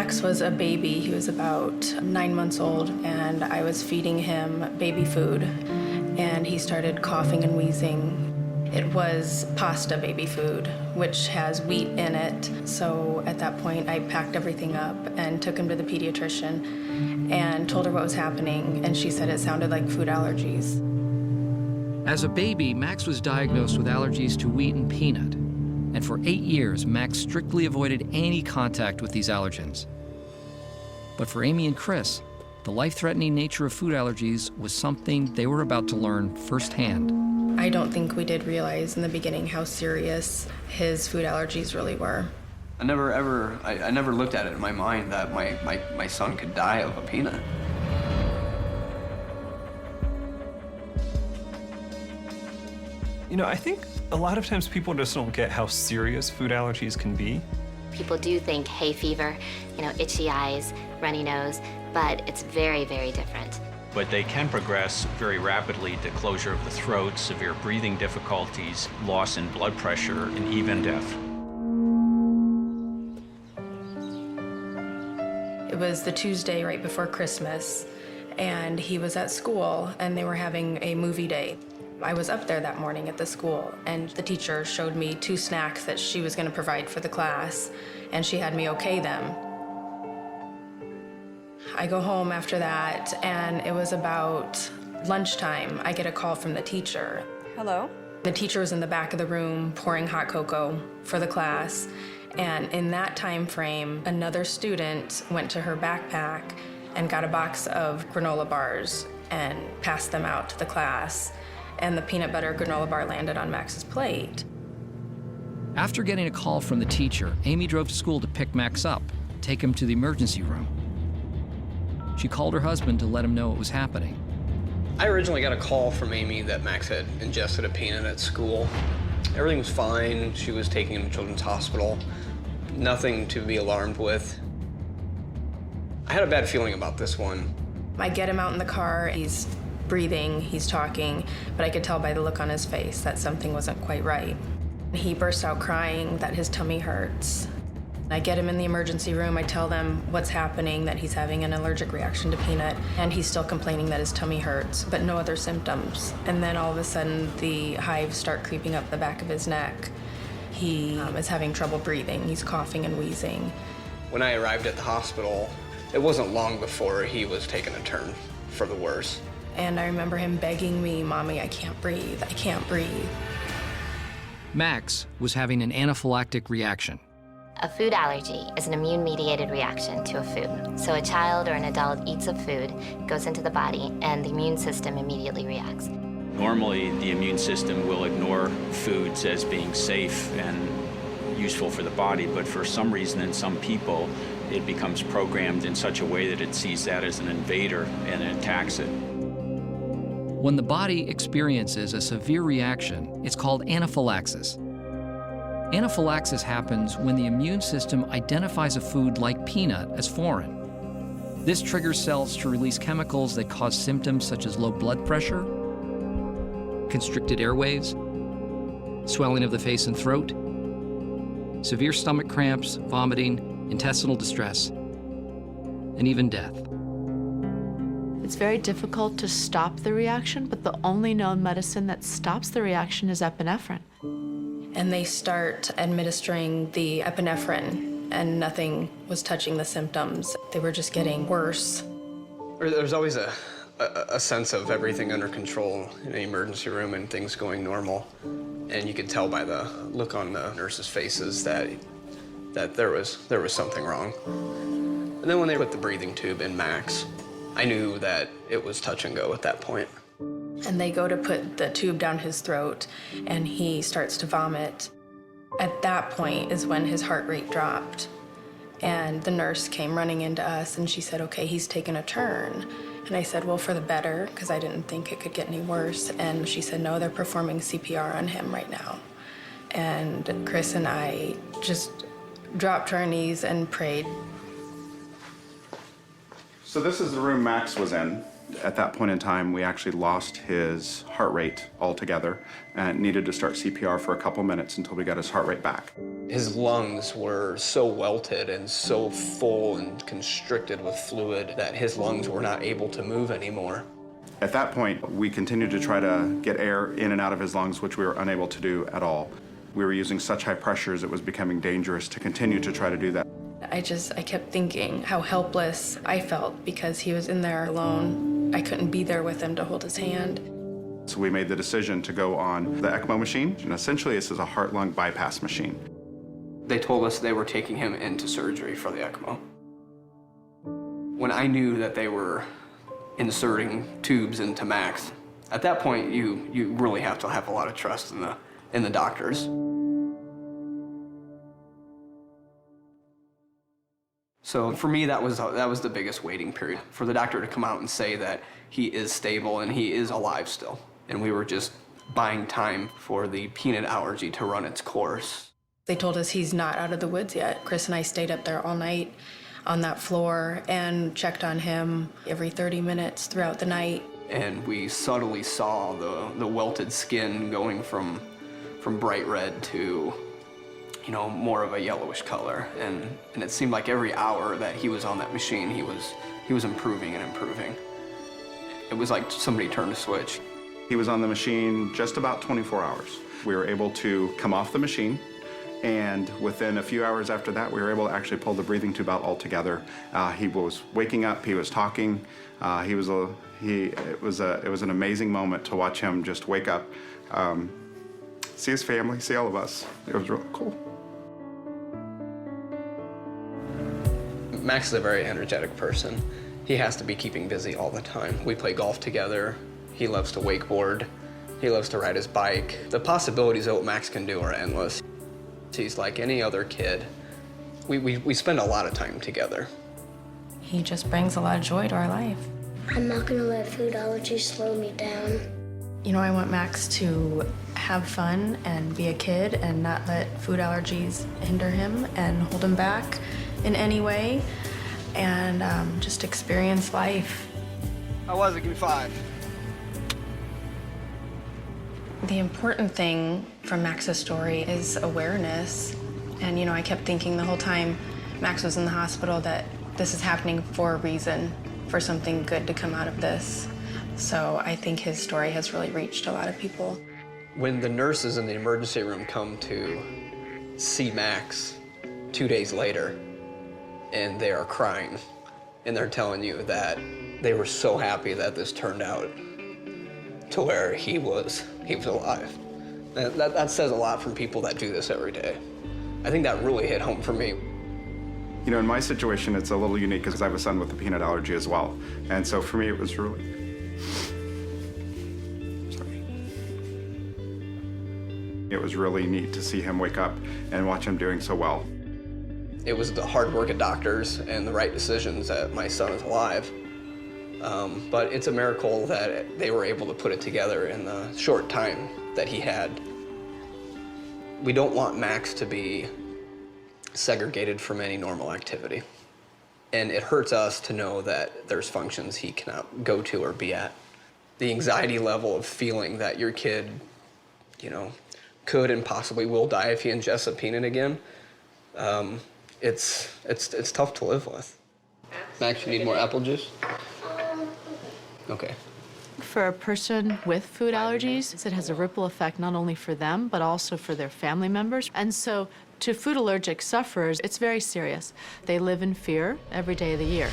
Max was a baby. He was about 9 months old, and I was feeding him baby food, and he started coughing and wheezing. It was pasta baby food, which has wheat in it. So at that point, I packed everything up and took him to the pediatrician and told her what was happening, and she said it sounded like food allergies. As a baby, Max was diagnosed with allergies to wheat and peanut. And for 8 years, Max strictly avoided any contact with these allergens. But for Amy and Chris, the life-threatening nature of food allergies was something they were about to learn firsthand. I don't think we did realize in the beginning how serious his food allergies really were. I never looked at it in my mind that my son could die of a peanut. You know, I think a lot of times people just don't get how serious food allergies can be. People do think hay fever, itchy eyes, runny nose, but it's very, very different. But they can progress very rapidly to closure of the throat, severe breathing difficulties, loss in blood pressure, and even death. It was the Tuesday right before Christmas, and he was at school, and they were having a movie day. I was up there that morning at the school, and the teacher showed me 2 snacks that she was going to provide for the class, and she had me okay them. I go home after that, and it was about lunchtime. I get a call from the teacher. Hello? The teacher was in the back of the room pouring hot cocoa for the class, and in that time frame, another student went to her backpack and got a box of granola bars and passed them out to the class. And the peanut butter granola bar landed on Max's plate. After getting a call from the teacher, Amy drove to school to pick Max up, take him to the emergency room. She called her husband to let him know what was happening. I originally got a call from Amy that Max had ingested a peanut at school. Everything was fine. She was taking him to Children's Hospital. Nothing to be alarmed with. I had a bad feeling about this one. I get him out in the car. He's breathing, he's talking, but I could tell by the look on his face that something wasn't quite right. He bursts out crying that his tummy hurts. I get him in the emergency room. I tell them what's happening, that he's having an allergic reaction to peanut, and he's still complaining that his tummy hurts, but no other symptoms. And then all of a sudden, the hives start creeping up the back of his neck. He is having trouble breathing. He's coughing and wheezing. When I arrived at the hospital, it wasn't long before he was taking a turn for the worse. And I remember him begging me, "Mommy, I can't breathe, I can't breathe." Max was having an anaphylactic reaction. A food allergy is an immune-mediated reaction to a food. So a child or an adult eats a food, goes into the body, and the immune system immediately reacts. Normally, the immune system will ignore foods as being safe and useful for the body, but for some reason in some people, it becomes programmed in such a way that it sees that as an invader and it attacks it. When the body experiences a severe reaction, it's called anaphylaxis. Anaphylaxis happens when the immune system identifies a food like peanut as foreign. This triggers cells to release chemicals that cause symptoms such as low blood pressure, constricted airways, swelling of the face and throat, severe stomach cramps, vomiting, intestinal distress, and even death. It's very difficult to stop the reaction, but the only known medicine that stops the reaction is epinephrine. And they start administering the epinephrine, and nothing was touching the symptoms. They were just getting worse. There's always a sense of everything under control in the emergency room and things going normal. And you could tell by the look on the nurses' faces that there was something wrong. And then when they put the breathing tube in Max, I knew that it was touch and go at that point. And they go to put the tube down his throat, and he starts to vomit. At that point is when his heart rate dropped. And the nurse came running into us, and she said, "Okay, he's taken a turn." And I said, "Well, for the better," because I didn't think it could get any worse. And she said, "No, they're performing CPR on him right now." And Chris and I just dropped to our knees and prayed. So this is the room Max was in. At that point in time, we actually lost his heart rate altogether and needed to start CPR for a couple minutes until we got his heart rate back. His lungs were so welted and so full and constricted with fluid that his lungs were not able to move anymore. At that point, we continued to try to get air in and out of his lungs, which we were unable to do at all. We were using such high pressures, it was becoming dangerous to continue to try to do that. I kept thinking how helpless I felt because he was in there alone. I couldn't be there with him to hold his hand. So we made the decision to go on the ECMO machine, and essentially this is a heart-lung bypass machine. They told us they were taking him into surgery for the ECMO. When I knew that they were inserting tubes into Max, at that point you really have to have a lot of trust in the doctors. So for me, that was the biggest waiting period, for the doctor to come out and say that he is stable and he is alive still. And we were just buying time for the peanut allergy to run its course. They told us he's not out of the woods yet. Chris and I stayed up there all night on that floor and checked on him every 30 minutes throughout the night. And we subtly saw the welted skin going from bright red to, you know, more of a yellowish color. And it seemed like every hour that he was on that machine, he was improving and improving. It was like somebody turned a switch. He was on the machine just about 24 hours. We were able to come off the machine, and within a few hours after that, we were able to actually pull the breathing tube out altogether. He was waking up, he was talking. It was an amazing moment to watch him just wake up, see his family, see all of us. It was really cool. Max is a very energetic person. He has to be keeping busy all the time. We play golf together. He loves to wakeboard. He loves to ride his bike. The possibilities of what Max can do are endless. He's like any other kid. We spend a lot of time together. He just brings a lot of joy to our life. I'm not gonna let food allergies slow me down. You know, I want Max to have fun and be a kid and not let food allergies hinder him and hold him back in any way, and just experience life. How was it? Give me 5. The important thing from Max's story is awareness. And, you know, I kept thinking the whole time Max was in the hospital that this is happening for a reason, for something good to come out of this. So I think his story has really reached a lot of people. When the nurses in the emergency room come to see Max 2 days later, and they are crying, and they're telling you that they were so happy that this turned out to where he was alive. And that says a lot from people that do this every day. I think that really hit home for me. You know, in my situation, it's a little unique because I have a son with a peanut allergy as well. And so for me, it was really, it was really neat to see him wake up and watch him doing so well. It was the hard work of doctors and the right decisions that my son is alive. But it's a miracle that they were able to put it together in the short time that he had. We don't want Max to be segregated from any normal activity. And it hurts us to know that there's functions he cannot go to or be at. The anxiety level of feeling that your kid, you know, could and possibly will die if he ingests a peanut again, it's tough to live with. Max, you need more apple juice? Okay. For a person with food allergies, it has a ripple effect not only for them, but also for their family members. And so to food allergic sufferers, it's very serious. They live in fear every day of the year.